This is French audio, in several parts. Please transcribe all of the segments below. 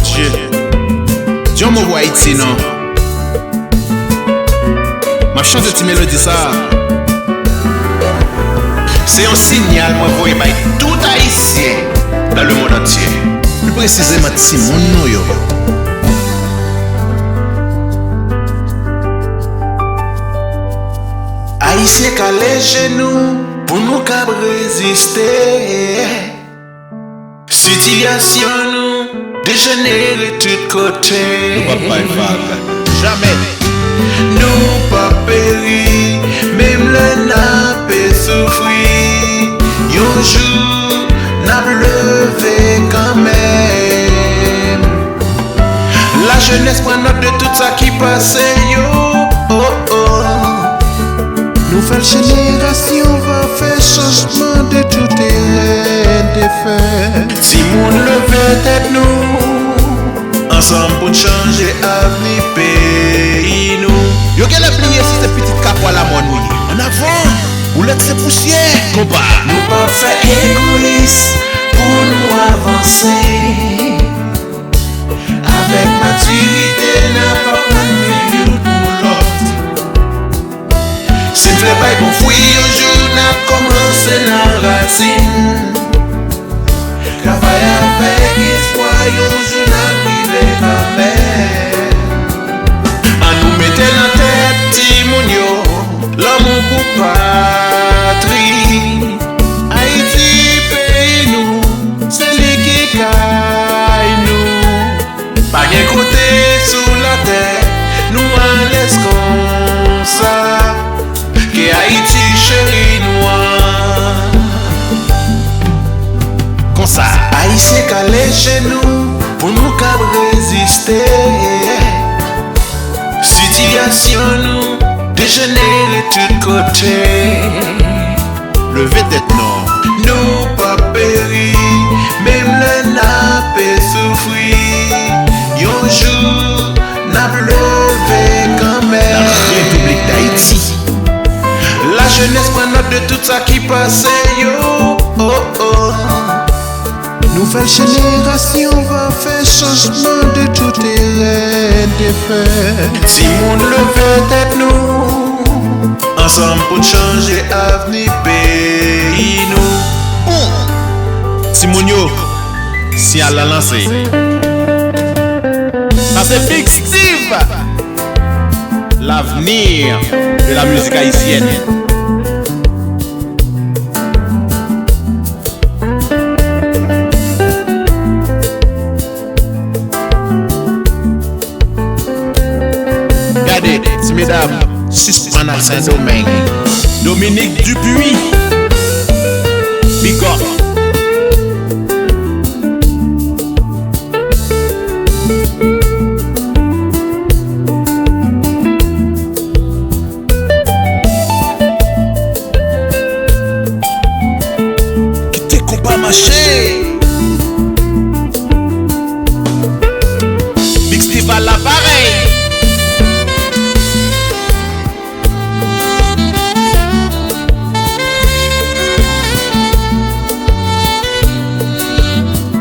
Dieu. Dieu me voit Haïti, non? Ma chante cette mélodie ça. C'est un signal, moi, voyez, tout haïtien dans le monde entier. Plus précisément, Simon Noyo. Haïtien qu'à les genoux pour nous cap résister. Situation nous dégénérer de tous côtés. Jamais. Nous pas péri, même le nappe souffrir. Un jour, n'a levé quand même. La jeunesse prend note de tout ça qui passait, yo. Oh, oh. Nouvelle génération va faire changement de tout terrain de fait. Si moun leve tête nous, ensemble pour changer avenir pays nous. Yo qu'elle a plié si cette petite cap à la monouille. En avant, ou l'être c'est poussière. Combat. Nous pas faire égoïste pour nous avancer. Avec maturité, n'a pas prendre pour l'autre. C'est fait pas qu'on fouille un jour, n'a commencé la racine. Travaille avec espoir, un jour n'a privé quand même. À nous mettre la tête, Timonio, l'amour pour patrie. Haïti, pays nous, c'est lui qui caille nous. Pas qu'un côté sous la terre, nous en laisse comme ça. Que Haïti chérie noir. Comme ça, Haïtien qu'à les genoux pour nous cap résister. Situation nous dégénérer de tous côtés. Levez tête non. Nous pas péri, même le nappe souffrir. Un jour, n'a levé quand même. La République d'Haïti. La jeunesse prend note de tout ça qui passait, yo. Oh, oh. Nouvelle génération va faire changement de tout terrain de fait. Si moun leve tête nous, ensemble pour changer avenir pays nous. Simonio, si à la lancer. Ça c'est Big Steve. L'avenir de la musique haïtienne. Regardez, mesdames, suspend à Saint-Domingue. Dominique Dupuis. Big up. Quittez compas marché. Big Steve à l'appareil.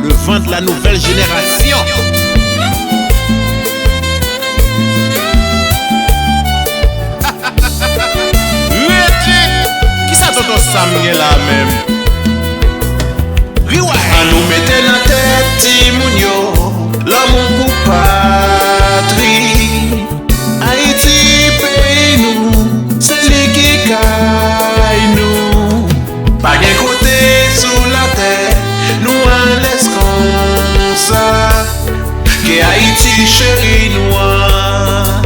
Le vent de la nouvelle génération. Qui ça t'entend Samuel là même? À nous mettre la tête, Timonio, l'amour pour patrie. Haïti, pays nous, c'est lui qui caille nous. Pas d'un côté sous la terre, nous en laisse comme ça. Que Haïti chérie noire.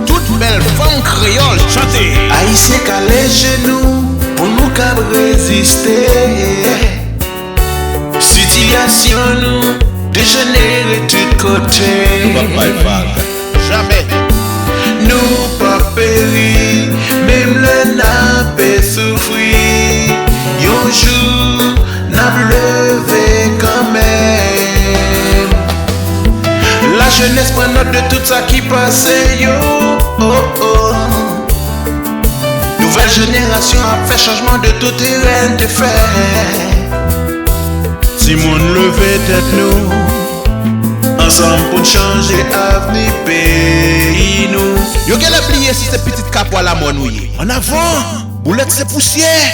Toute belle femme créole chantée. Haïtien qu'à les genoux pour nous cap résister. Situation nous dégénérer de tous côtés. Jamais. Nous pas péri, même le nappe souffrir. Un jour, n'a levé quand même. La jeunesse prend note de tout ça qui passait, yo. Oh, oh. Nouvelle génération a fait changement de tout terrain de fait. Si moun leve tête nous, ensemble pour changer avenir pays nous. Yo qu'elle a plié si c'est petite cap à la monouille. En avant, boulette c'est poussière.